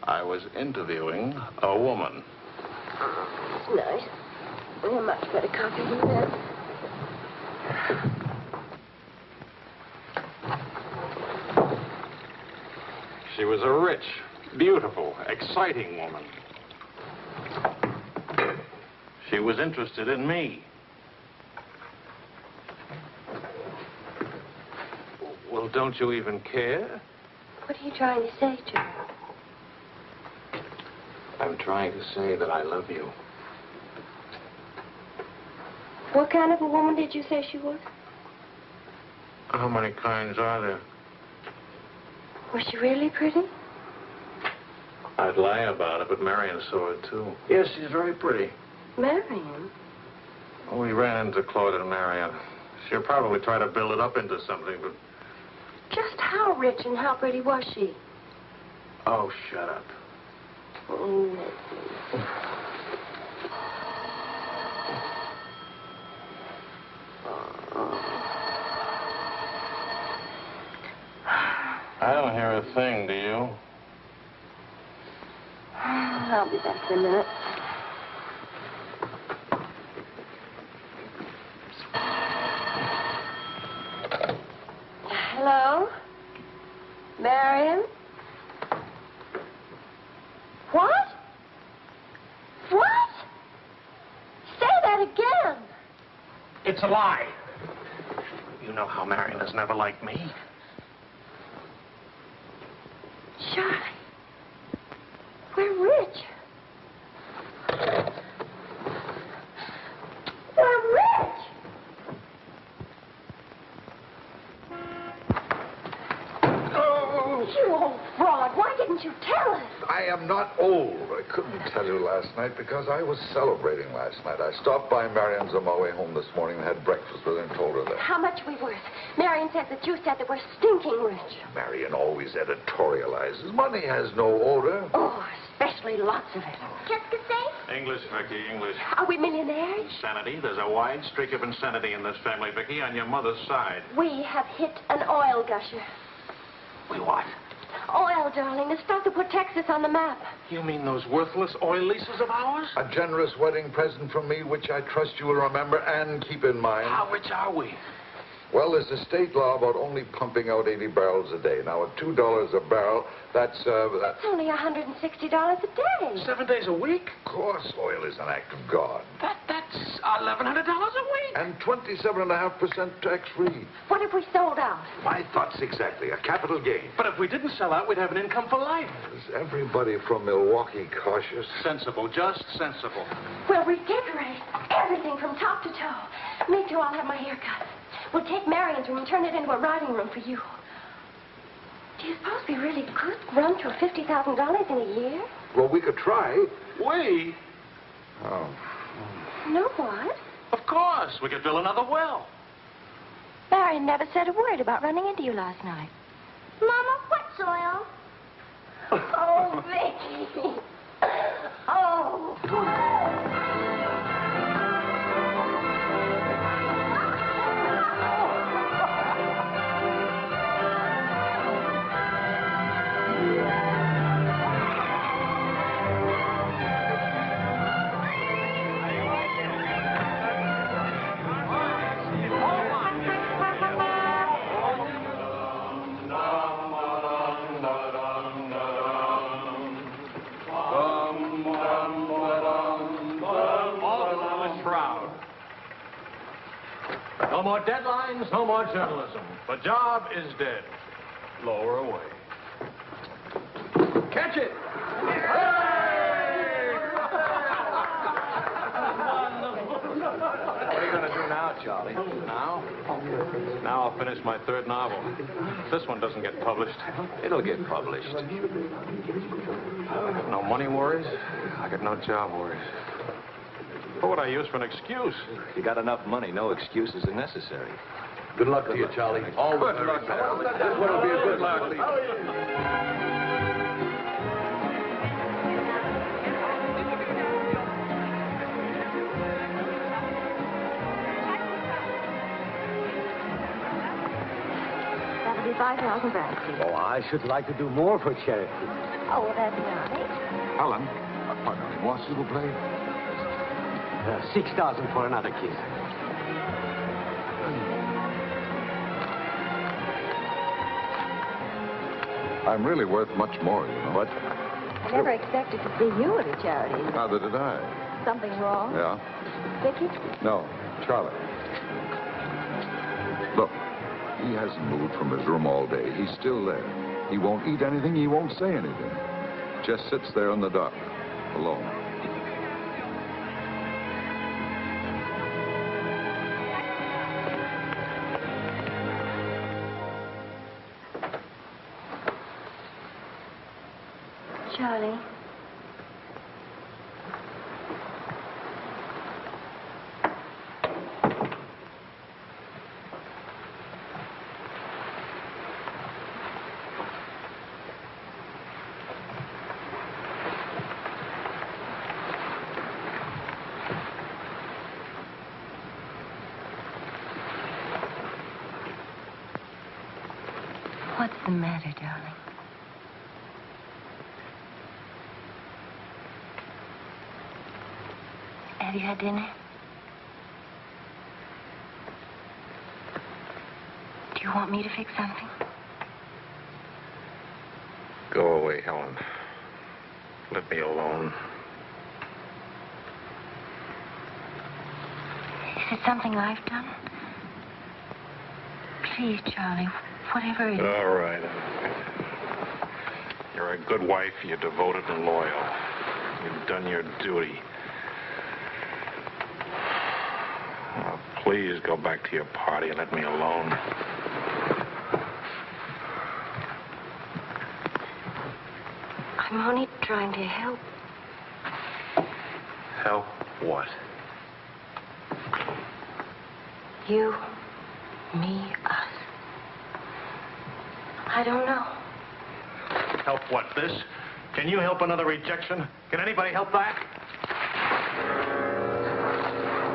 D: I was interviewing a woman.
M: It's nice. We have much better coffee than that.
D: She was a rich, beautiful, exciting woman. She was interested in me. Well, don't you even care?
M: What are you trying to say to her?
D: I'm trying to say that I love you.
M: What kind of a woman did you say she was?
D: How many kinds are there?
M: Was she really pretty?
D: I'd lie about it, but Marion saw it, too.
K: Yes, she's very pretty.
M: Marion?
D: We ran into Claude and Marion. She'll probably try to build it up into something, but...
M: Just how rich and how pretty was she?
K: Oh, shut up.
M: Oh,
D: I don't hear a thing, do you?
M: I'll be back in a minute. Hello? Marion? What? What? Say that again.
D: It's a lie. You know how Marion has never liked me.
M: Charlie, we're rich. We're rich.
F: am not old. I couldn't tell you last night because I was celebrating last night. I stopped by Marion's on my way home this morning and had breakfast with her and told her that.
G: How much are we worth? Marion says that you said that we're stinking rich.
F: Marion always editorializes. Money has no odor.
G: Oh, especially lots of it.
M: Qu'est-ce que c'est?
E: English, Vicky, English.
G: Are we millionaires?
E: Insanity. There's a wide streak of insanity in this family, Vicky, on your mother's side.
G: We have hit an oil gusher.
E: We what?
G: Oil, darling. The stuff that put Texas on the map.
E: You mean those worthless oil leases of ours?
F: A generous wedding present from me, which I trust you will remember and keep in mind.
E: How rich are we?
F: Well, there's a state law about only pumping out 80 barrels a day. Now, at $2 a barrel, that's
G: only $160 a day.
E: 7 days a week?
F: Of course, oil is an act of God.
E: That's $1,100 a week.
F: And 27.5% tax-free.
G: What if we sold out?
F: My thoughts exactly. A capital gain.
E: But if we didn't sell out, we'd have an income for life.
F: Is everybody from Milwaukee cautious?
E: Sensible, just sensible.
G: We'll redecorate everything from top to toe. Me too, I'll have my hair cut. We'll take Marion's room and turn it into a riding room for you. Do you suppose we really could run to $50,000 in a year?
F: Well, we could try.
E: We?
F: Oh.
G: No, what?
E: Of course. We could drill another well.
G: Marion never said a word about running into you last night.
M: Mama, what's oil?
G: Oh, Vicky. Oh.
E: No more deadlines, no more journalism. The job is dead. Lower away. Catch it!
J: What are you going to do now, Charlie?
E: Now? Now I'll finish my third novel. If this one doesn't get published.
J: It'll get published.
E: I got no money worries. I got no job worries. What would I use for an excuse?
J: If you got enough money, no excuses are necessary.
K: Good luck to you, Charlie. All
F: Good luck.
K: This one will be a good luck.
G: That'll be 5,000 francs.
K: Oh, I should like to do more for charity.
G: Oh, well, that's nice.
F: Helen, pardon, moi, s'il vous plaît.
K: 6,000 for another kid.
F: I'm really worth much more, you know.
K: What?
C: I never expected to see you at a charity.
F: Neither did I.
C: Something wrong?
F: Yeah?
C: Vicky?
F: No, Charlie. Look, he hasn't moved from his room all day. He's still there. He won't eat anything. He won't say anything. Just sits there in the dark, alone.
G: Charlie. What's the matter, darling? Have you had dinner? Do you want me to fix something?
E: Go away, Helen. Let me alone.
G: Is it something I've done? Please, Charlie, whatever it is.
E: All right. You're a good wife. You're devoted and loyal. You've done your duty. Now, please go back to your party and let me alone.
G: I I'm only trying to help.
L: Help what?
G: You, me, us. I don't know.
E: Help what, this? Can you help another rejection? Can anybody help that?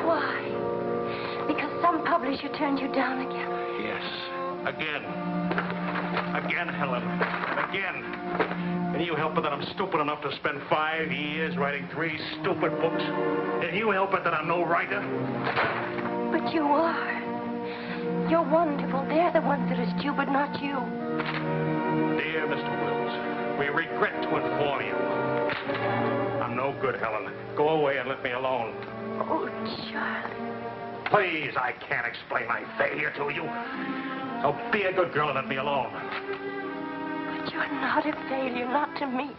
G: Why? Because some publisher turned you down again?
E: Yes. Again. Again, Helen. And again. Can you help it that I'm stupid enough to spend 5 years writing 3 stupid books? Can you help it that I'm no writer?
G: But you are. You're wonderful. They're the ones that are stupid, not you.
E: Dear Mr. Wills, we regret to inform you. I'm no good, Helen. Go away and let me alone.
G: Oh, Charlie.
E: Please, I can't explain my failure to you. So be a good girl and let me alone.
G: But you're not a failure, not to me.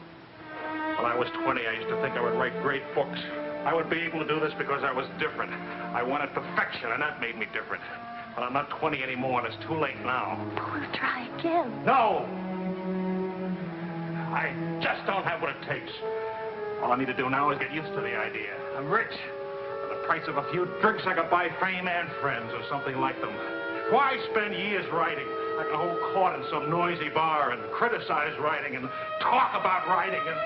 E: When I was 20, I used to think I would write great books. I would be able to do this because I was different. I wanted perfection, and that made me different. But I'm not 20 anymore, and it's too late now.
G: We'll try again.
E: No! I just don't have what it takes. All I need to do now is get used to the idea. I'm rich. For the price of a few drinks, I could buy fame and friends or something like them. Why spend years writing? I can hold court in some noisy bar and criticize writing and talk about writing and...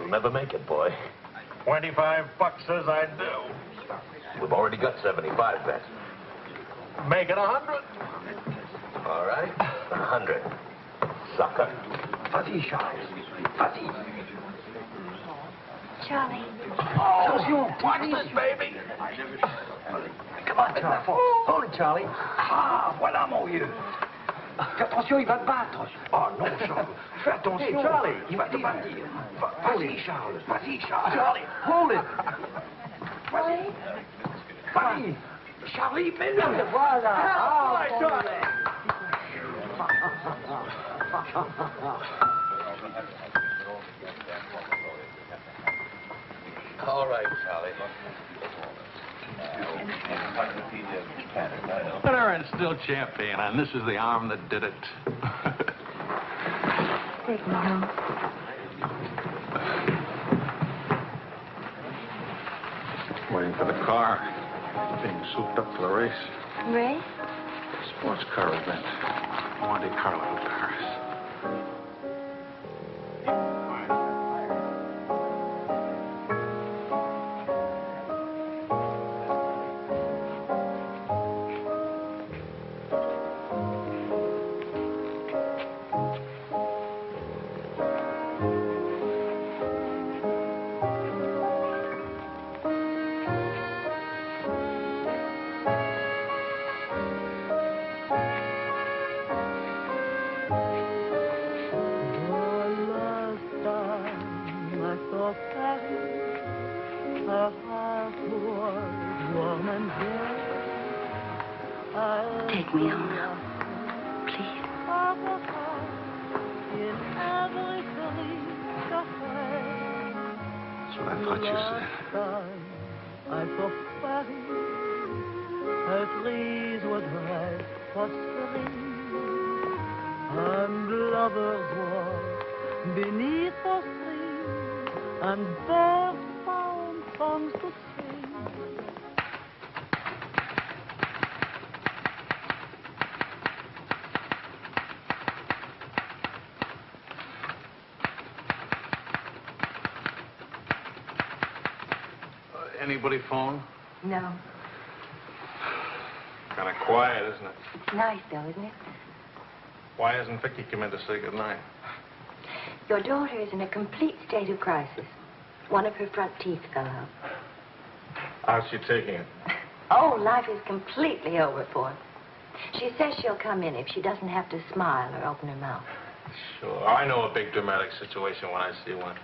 B: You'll never make it, boy.
E: $25 says I do.
B: We've already got 75 bets.
E: Make it 100.
B: All right, 100. Sucker.
H: Vas-y, Charles. Vas-y.
G: Charlie.
H: Attention, watch this, baby. Come on, Charlie. Hold it, Charlie. Ah, voilà, mon vieux. Fais attention, il va te battre. Oh non, Charles. Fais attention. Hey, Charlie, il va te battre. Vas-y, Charles. Vas-y, Charles. Charlie, hold it. Vas-y. Vas-y. Charlie, mets-le. Voilà. Ah, Charlie.
B: All right, Charlie.
E: Winner and still champion, and this is the arm that did it.
G: Take me home.
E: Waiting for the car. Being souped up for the race.
G: Ray?
E: Sports car event. Monte Carlo, Paris.
G: Take me home now, please.
E: That's what I thought you said.
A: And lovers walk beneath the sea, and birds found songs to sing.
E: Anybody phone?
G: No.
E: Kind of quiet, isn't it?
G: It's nice, though, isn't it?
E: Why hasn't Vicky come in to say goodnight?
G: Your daughter is in a complete state of crisis. One of her front teeth fell out.
E: How's she taking it?
G: Oh, life is completely over for her. She says she'll come in if she doesn't have to smile or open her mouth.
E: Sure. I know a big dramatic situation when I see one.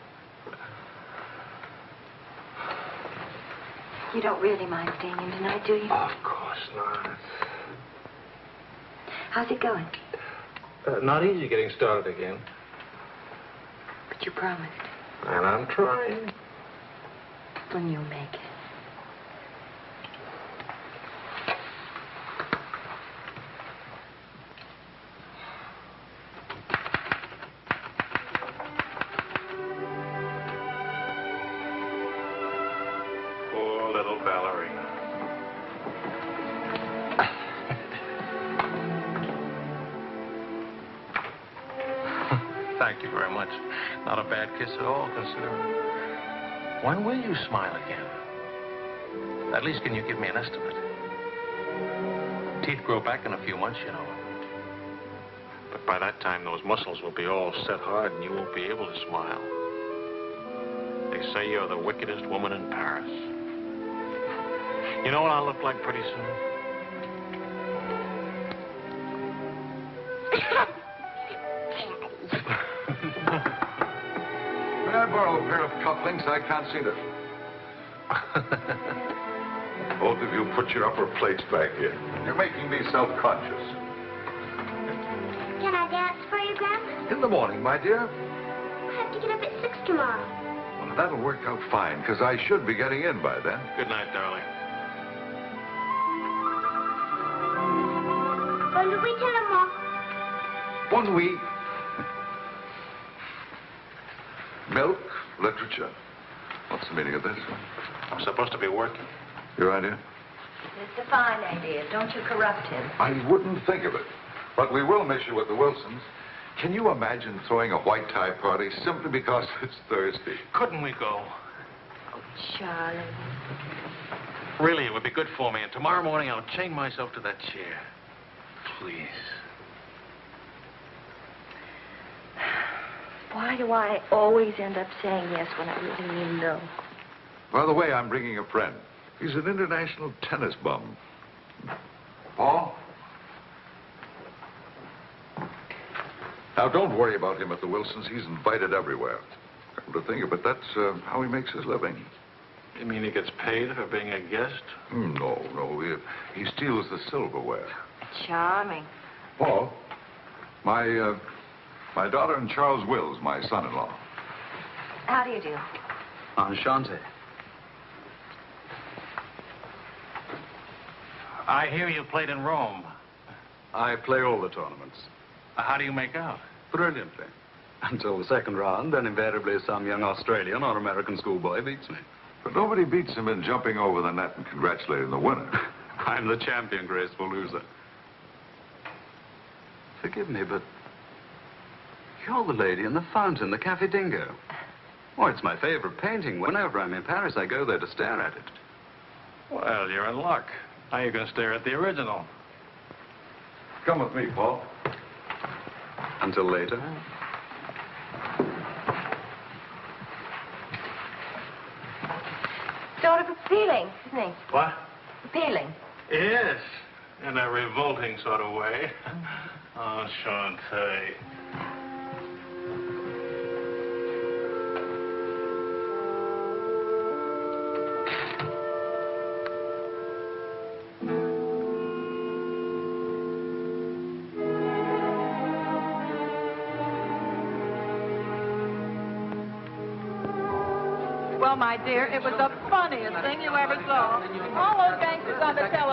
G: You don't really mind staying in tonight, do you?
E: Of course not.
G: How's it going?
E: Not easy getting started again.
G: But But you promised.
N: And I'm trying.
G: When you'll make it.
D: Poor little ballerina. Thank you very much. Not a bad kiss at all, considering. When will you smile again? At least can you give me an estimate? Teeth grow back in a few months, you know. But by that time, those muscles will be all set hard and you won't be able to smile. They say you're the wickedest woman in Paris. You know what I'll look like pretty soon?
F: May I borrow a pair of cufflinks? I can't see them.
B: Both of you put your upper plates back here.
F: You're making me self-conscious.
M: Can I dance for you, Grandpa?
F: In the morning, my dear.
M: I have to get up at 6 tomorrow.
F: Well, that'll work out fine, because I should be getting in by then.
D: Good night, darling.
M: Bonne nuit, maman.
F: Bon nuit. Milk, literature. What's the meaning of this?
D: I'm supposed to be working.
F: Your idea?
G: It's a fine idea. Don't you corrupt him.
F: I wouldn't think of it. But we will miss you with the Wilsons. Can you imagine throwing a white tie party simply because it's Thursday?
D: Couldn't we go?
G: Oh, Charlie.
D: Really, it would be good for me. And tomorrow morning, I'll chain myself to that chair. Please.
G: Why do I always end up saying yes when I really mean no?
F: By the way, I'm bringing a friend. He's an international tennis bum. Paul? Now, don't worry about him at the Wilsons. He's invited everywhere. Come to think of it, that's how he makes his living.
D: You mean he gets paid for being a guest?
F: No. He steals the silverware.
G: Charming.
F: Paul, my daughter and Charles Wills, my son-in-law.
G: How do you do?
L: Enchanté.
D: I hear you played in Rome.
L: I play all the tournaments.
D: How do you make out?
L: Brilliantly. Until the second round, then invariably some young Australian or American schoolboy beats me.
F: But nobody beats him in jumping over the net and congratulating the winner.
L: I'm the champion, graceful loser. Forgive me, but you're the lady in the fountain, the Café Dingo. Oh, it's my favorite painting. Whenever I'm in Paris, I go there to stare at it.
D: Well, you're in luck. Now you can stare at the original.
F: Come with me, Paul.
L: Until later.
G: Sort of appealing, isn't he?
D: What?
G: Appealing.
D: Yes, in a revolting sort of way. Enchanté.
A: Well, my dear, it was the funniest thing you ever saw. All those gangsters on the television.